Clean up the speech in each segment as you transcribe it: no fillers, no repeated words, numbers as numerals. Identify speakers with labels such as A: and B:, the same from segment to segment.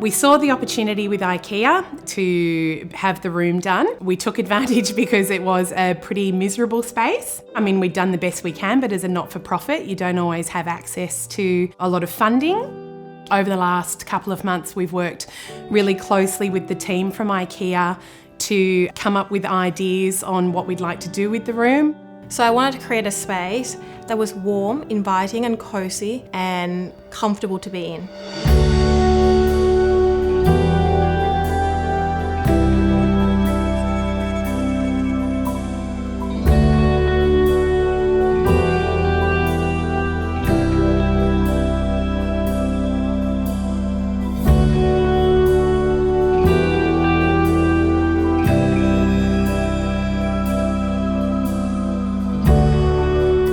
A: We saw the opportunity with IKEA to have the room done. We took advantage because it was a pretty miserable space. I mean, we'd done the best we can, but as a not-for-profit, you don't always have access to a lot of funding. Over the last couple of months, we've worked really closely with the team from IKEA to come up with ideas on what we'd like to do with the room.
B: So I wanted to create a space that was warm, inviting and cozy and comfortable to be in.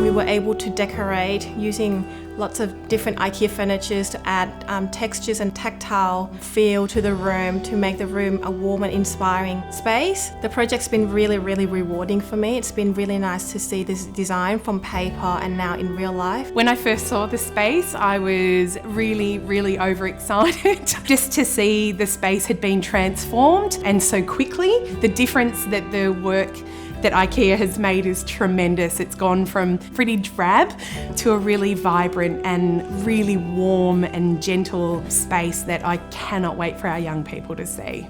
B: We were able to decorate using lots of different IKEA furniture to add textures and tactile feel to the room to make the room a warm and inspiring space. The project's been really, really rewarding for me. It's been really nice to see this design from paper and now in real life.
A: When I first saw the space, I was really, really overexcited just to see the space had been transformed and so quickly. The difference that the work that IKEA has made is tremendous. It's gone from pretty drab to a really vibrant and really warm and gentle space that I cannot wait for our young people to see.